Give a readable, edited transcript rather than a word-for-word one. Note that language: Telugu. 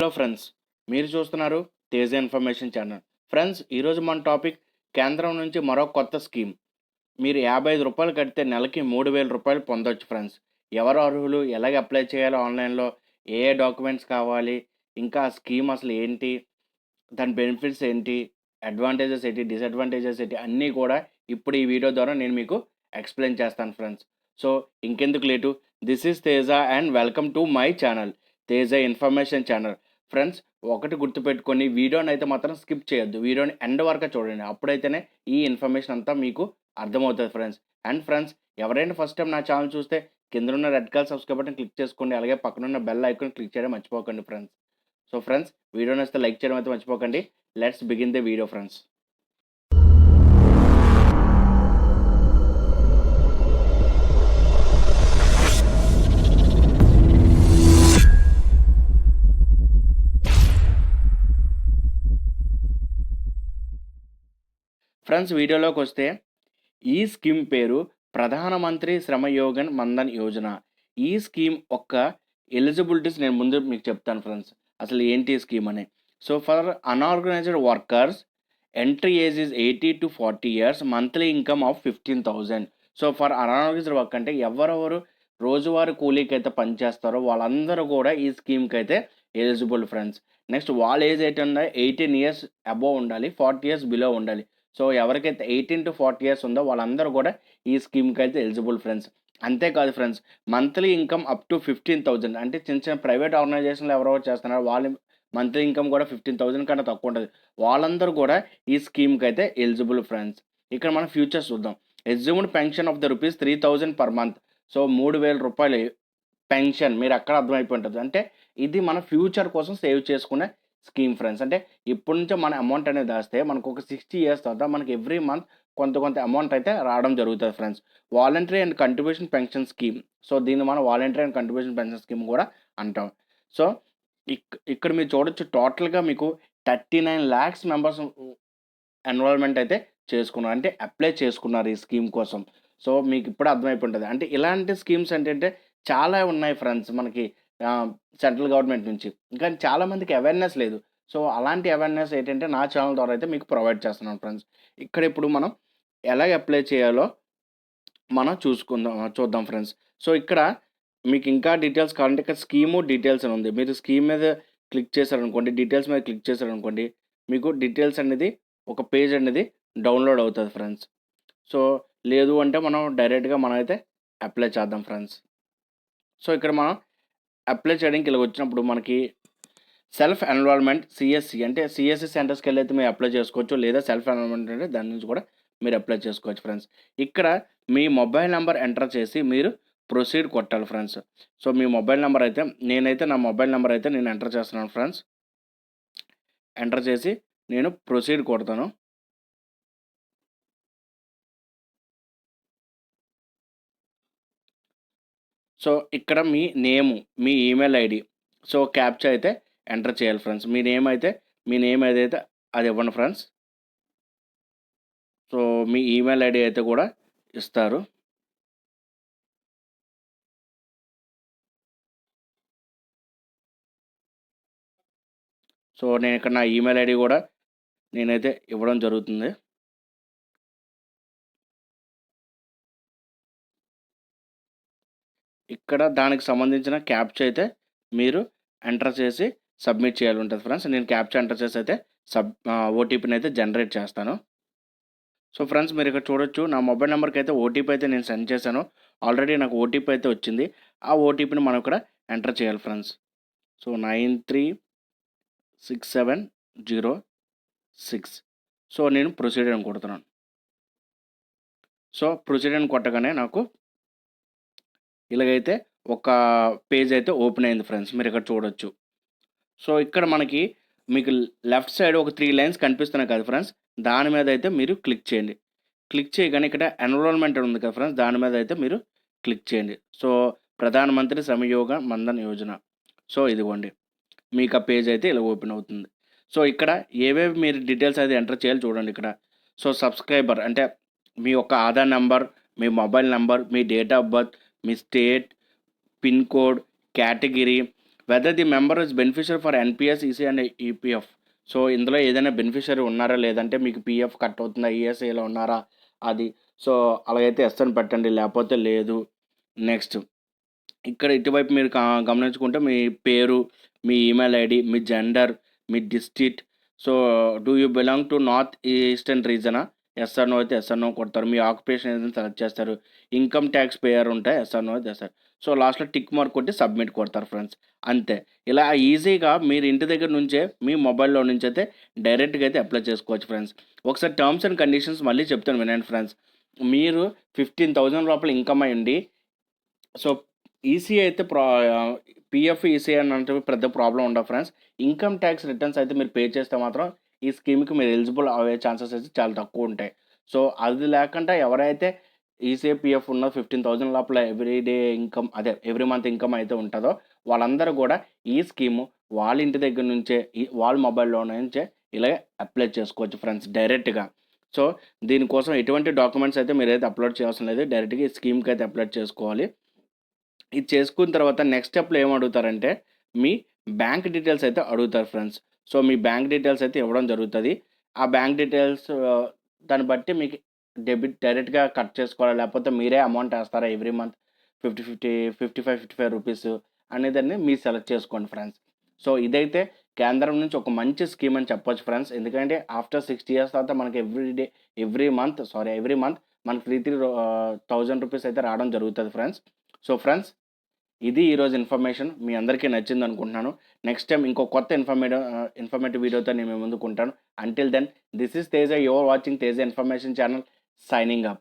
హలో ఫ్రెండ్స్, మీరు చూస్తున్నారు తేజ ఇన్ఫర్మేషన్ ఛానల్. ఫ్రెండ్స్, ఈరోజు మన టాపిక్ కేంద్రం నుంచి మరో కొత్త స్కీమ్. మీరు రూ. 55 కడితే నెలకి రూ. 3000 పొందొచ్చు ఫ్రెండ్స్. ఎవరు అర్హులు, ఎలాగ అప్లై చేయాలో ఆన్లైన్లో, ఏ ఏ డాక్యుమెంట్స్ కావాలి, ఇంకా ఆ స్కీమ్ అసలు ఏంటి, దాని బెనిఫిట్స్ ఏంటి, అడ్వాంటేజెస్ ఏంటి, డిసడ్వాంటేజెస్ ఏంటి అన్నీ కూడా ఇప్పుడు ఈ వీడియో ద్వారా నేను మీకు ఎక్స్ప్లెయిన్ చేస్తాను ఫ్రెండ్స్. సో ఇంకెందుకు late, this is Teja and welcome to my channel Teja information channel. Friends, ఒకటి గుర్తుపెట్టుకొని వీడియోని అయితే మాత్రం స్కిప్ చేయొద్దు. వీడియోని ఎండ్ వరకు చూడండి, అప్పుడైతేనే ఈ ఇన్ఫర్మేషన్ అంతా మీకు అర్థమవుతుంది ఫ్రెండ్స్. అండ్ ఫ్రెండ్స్, ఎవరైనా ఫస్ట్ టైం నా ఛానల్ చూస్తే కింద ఉన్న red colour subscribe button click చేసుకోండి. అలాగే పక్కనున్న బెల్ ఐకాన్ క్లిక్ చేయడం మర్చిపోకండి ఫ్రెండ్స్. సో ఫ్రెండ్స్, వీడియోని వస్తే లైక్ చేయడం అయితే మర్చిపోకండి. Let's begin the video friends. Friends, వీడియోలోకి వస్తే ఈ స్కీమ్ పేరు ప్రధానమంత్రి శ్రమయోగన్ మన్ధన్ యోజన. ఈ స్కీమ్ యొక్క ఎలిజిబిలిటీస్ నేను ముందు మీకు చెప్తాను ఫ్రెండ్స్, అసలు ఏంటి ఈ స్కీమ్ అని. So for unorganised workers entry age is 80 to 40 years, monthly income of 15,000. So for unorganised work అంటే ఎవరెవరు రోజువారీ కూలీకి అయితే పనిచేస్తారో వాళ్ళందరూ కూడా ఈ స్కీమ్కి అయితే ఎలిజిబుల్ ఫ్రెండ్స్. నెక్స్ట్ వాళ్ళ ఏజ్ అయితే 18 years అబోవ్ ఉండాలి, 40 years బిలో ఉండాలి. సో ఎవరికైతే 18 to 40 years ఉందో వాళ్ళందరూ కూడా ఈ స్కీమ్కి అయితే ఎలిజిబుల్ ఫ్రెండ్స్. అంతేకాదు friends, monthly income up to 15,000 అంటే చిన్న చిన్న ప్రైవేట్ ఆర్గనైజేషన్లు ఎవరెవరు చేస్తున్నారో వాళ్ళ మంత్లీ ఇన్కమ్ కూడా 15,000 కన్నా తక్కువ ఉంటుంది. వాళ్ళందరూ కూడా ఈ స్కీమ్కి అయితే ఎలిజిబుల్ ఫ్రెండ్స్. ఇక్కడ మనం ఫ్యూచర్స్ చూద్దాం. Assumed pension of the ₹3,000 per month. So ₹3,000 pension, మీరు అక్కడ అర్థమైపోయి ఉంటుంది. అంటే ఇది మన ఫ్యూచర్ కోసం సేవ్ చేసుకునే స్కీమ్ ఫ్రెండ్స్. అంటే ఇప్పటి నుంచే మన అమౌంట్ అనేది దాస్తే మనకు ఒక 60 years తర్వాత మనకి ఎవ్రీ మంత్ కొంత అమౌంట్ అయితే రావడం జరుగుతుంది friends. Voluntary and contribution pension scheme. So దీన్ని మనం voluntary and contribution pension scheme కూడా అంటాం. సో ఇక్కడ మీరు చూడొచ్చు, టోటల్గా మీకు 39 lakhs మెంబర్స్ ఎన్రోల్మెంట్ అయితే చేసుకున్నారు, అంటే అప్లై చేసుకున్నారు ఈ స్కీమ్ కోసం. సో మీకు ఇప్పుడు అర్థమైపోయి ఉంటుంది. అంటే ఇలాంటి స్కీమ్స్ ఏంటంటే చాలా ఉన్నాయి ఫ్రెండ్స్ మనకి సెంట్రల్ గవర్నమెంట్ నుంచి. కానీ చాలామందికి అవేర్నెస్ లేదు. సో అలాంటి అవేర్నెస్ ఏంటంటే నా ఛానల్ ద్వారా అయితే మీకు ప్రొవైడ్ చేస్తున్నాను ఫ్రెండ్స్. ఇక్కడ ఇప్పుడు మనం ఎలాగ అప్లై చేయాలో మనం చూద్దాం ఫ్రెండ్స్. సో ఇక్కడ మీకు ఇంకా డీటెయిల్స్ కావాలంటే ఇక్కడ స్కీము డీటెయిల్స్ అని ఉంది. మీరు స్కీమ్ మీద క్లిక్ చేశారనుకోండి, డీటెయిల్స్ మీద క్లిక్ చేశారనుకోండి, మీకు డీటెయిల్స్ అనేది ఒక పేజ్ అనేది డౌన్లోడ్ అవుతుంది ఫ్రెండ్స్. సో లేదు అంటే మనం డైరెక్ట్గా అయితే అప్లై చేద్దాం ఫ్రెండ్స్. సో ఇక్కడ మనం అప్లై చేయడానికి ఇలా వచ్చినప్పుడు మనకి సెల్ఫ్ ఎన్రోల్మెంట్ సిఎస్సి అంటే సిఎస్సి సెంటర్స్కి వెళ్ళి అయితే మీరు అప్లై చేసుకోవచ్చు, లేదా సెల్ఫ్ ఎన్రోల్మెంట్ అంటే దాని నుంచి కూడా మీరు అప్లై చేసుకోవచ్చు ఫ్రెండ్స్. ఇక్కడ మీ మొబైల్ నెంబర్ ఎంటర్ చేసి మీరు ప్రొసీడ్ కొట్టాలి ఫ్రెండ్స్. సో మీ మొబైల్ నెంబర్ అయితే నా మొబైల్ నెంబర్ అయితే నేను ఎంటర్ చేస్తున్నాను ఫ్రెండ్స్. ఎంటర్ చేసి నేను ప్రొసీడ్ కొడతాను. సో ఇక్కడ మీ నేము, మీ ఈమెయిల్ ఐడి, సో క్యాప్చా అయితే ఎంటర్ చేయాలి ఫ్రెండ్స్. మీ నేమ్ ఏదైతే అది ఇవ్వండి ఫ్రెండ్స్. సో మీ ఈమెయిల్ ఐడి అయితే కూడా ఇస్తారు. సో నేను ఇక్కడ నా ఈమెయిల్ ఐడి కూడా నేనైతే ఇవ్వడం జరుగుతుంది. ఇక్కడ దానికి సంబంధించిన క్యాప్చా అయితే మీరు ఎంటర్ చేసి సబ్మిట్ చేయాలి ఉంటుంది ఫ్రెండ్స్. నేను క్యాప్చా ఎంటర్ చేసి అయితే ఓటీపీని అయితే జనరేట్ చేస్తాను. సో ఫ్రెండ్స్, మీరు ఇక్కడ చూడొచ్చు, నా మొబైల్ నెంబర్కి అయితే ఓటీపీ అయితే నేను సెండ్ చేశాను. ఆల్రెడీ నాకు ఓటీపీ అయితే వచ్చింది. ఆ ఓటీపీని మనం ఇక్కడ ఎంటర్ చేయాలి ఫ్రెండ్స్. సో 936706. సో నేను ప్రొసీడ్ అని కొడుతున్నాను. సో ప్రొసీడ్ అని కొట్టగానే నాకు ఇలాగైతే ఒక పేజ్ అయితే ఓపెన్ అయింది ఫ్రెండ్స్. మీరు ఇక్కడ చూడొచ్చు. సో ఇక్కడ మీకు లెఫ్ట్ సైడ్ ఒక 3 lines కనిపిస్తున్నాయి కదా ఫ్రెండ్స్, దాని మీద అయితే మీరు క్లిక్ చేయండి. క్లిక్ చేయగానే ఇక్కడ ఎన్రోల్మెంట్ ఉంది కదా ఫ్రెండ్స్, దాని మీద అయితే మీరు క్లిక్ చేయండి. సో ప్రధానమంత్రి శ్రమయోగ మన్ధన్ యోజన. సో ఇదిగోండి, మీకు ఆ పేజ్ అయితే ఇలా ఓపెన్ అవుతుంది. సో ఇక్కడ ఏవేవి మీరు డీటెయిల్స్ అయితే ఎంటర్ చేయాలి చూడండి ఇక్కడ. సో సబ్స్క్రైబర్ అంటే మీ యొక్క ఆధార్ నెంబర్, మీ మొబైల్ నెంబర్, మీ డేట్ ఆఫ్ బర్త్, మీ state, pin code, category, whether the member is beneficiary for NPS, EC and EPF. So, ఇందులో ఏదైనా బెనిఫిషియరీ ఉన్నారా? లేదంటే మీకు పీఎఫ్ కట్ అవుతుందా? ఈఎస్ఐలో ఉన్నారా? అది. సో, అలాగైతే యెస్ అని పెట్టండి. లేపోతే లేదు. నెక్స్ట్ ఇక్కడ ఇటువైపు మీరు గమనించుకుంటే మీ పేరు, మీ ఈమెయిల్ ఐడీ, మీ జెండర్, మీ district. So, do you belong to north eastern రీజనా? యెస్ ఆర్ నో అయితే యెస్ ఆర్ నో కొడతారు. మీ ఆక్యుపేషన్ ఏదైనా సెలెక్ట్ చేస్తారు. ఇన్‌కమ్ ట్యాక్స్ పేయర్ ఉంటే యెస్ ఆర్ నో అయితే యెస్. సో, లాస్ట్‌లో టిక్ మార్క్ కొట్టి సబ్మిట్ కొడతారు ఫ్రెండ్స్. అంతే. ఇలా ఈజీగా మీరు ఇంటి దగ్గర నుంచే మీ మొబైల్‌లో నుంచైతే డైరెక్ట్‌గా అయితే అప్లై చేసుకోవచ్చు ఫ్రెండ్స్. ఒకసారి టర్మ్స్ అండ్ కండిషన్స్ మళ్ళీ చెప్తాను వినండి ఫ్రెండ్స్. మీరు 15,000 లోపల ఇన్‌కమ్ అయ్యుండి, సో, ఈసీఐ అయితే పీఎఫ్, ఈసీఐ అంటే పెద్ద ప్రాబ్లమ్ ఉండదు ఫ్రెండ్స్. ఇన్‌కమ్ ట్యాక్స్ రిటర్న్స్ అయితే మీరు పే చేస్తే మాత్రం ఈ స్కీమ్‌కి మీరు ఎలిజిబుల్ అయ్యే ఛాన్సెస్ అయితే చాలా తక్కువుంటాయి. సో, అది లేకుండా ఎవరైతే ఈసీఐ, పీఎఫ్ ఉన్న 15,000 లోపల ఎవ్రీ మంత్ ఇన్‌కమ్ అయితే ఉంటదో వాళ్ళందరూ గూడా ఈ స్కీము వాళ్ళ ఇంటి దగ్గర నుంచే వాళ్ళ మొబైల్‌లో నుంచే ఇలాగే అప్లై చేసుకోవచ్చు ఫ్రెండ్స్ డైరెక్ట్‌గా. సో, దీనికోసం ఎటువంటి డాక్యుమెంట్స్ అయితే మీరైతే అప్‌లోడ్ చేయవసరం లేదు. డైరెక్ట్‌గా ఈ స్కీమ్‌కి అయితే అప్లై చేసుకోవాలి. ఇది చేసుకున్న తర్వాత నెక్స్ట్ స్టెప్‌లో ఏమడుగుతారంటే, మీ బ్యాంక్ డీటెయిల్స్ అయితే అడుగుతారు ఫ్రెండ్స్. సో, మీ బ్యాంక్ డీటెయిల్స్ అయితే ఇవ్వడం జరుగుతది. ఆ బ్యాంక్ డీటెయిల్స్ దాన్ని బట్టి మీకు డెబిట్ డైరెక్ట్‌గా కట్ చేసుకోవాలా? లేకపోతే మీరే అమౌంట్ ఏస్తారా ఎవ్రీ మంత్ 55 రూపీస్ అనేదాన్ని మీరు సెలెక్ట్ చేసుకోండి ఫ్రెండ్స్. సో, ఇదైతే కేంద్రం నుంచి ఒక మంచి స్కీమ్ అని చెప్పొచ్చు ఫ్రెండ్స్. ఎందుకంటే ఆఫ్టర్ 60 ఇయర్స్ తర్వాత మనకి ఎవ్రీ మంత్ మనకి 1000 రూపీస్ అయితే రావడం జరుగుతది ఫ్రెండ్స్. సో, ఫ్రెండ్స్ ఇది ఈరోజు ఇన్ఫర్మేషన్. మీ అందరికీ నచ్చిందనుకుంటున్నాను. నెక్స్ట్ టైమ్ ఇంకో కొత్త ఇన్ఫర్మేటివ్ వీడియోతో నేను మీ ముందుకుంటాను. Until then this is Teja. You are watching Teja information channel. Signing up.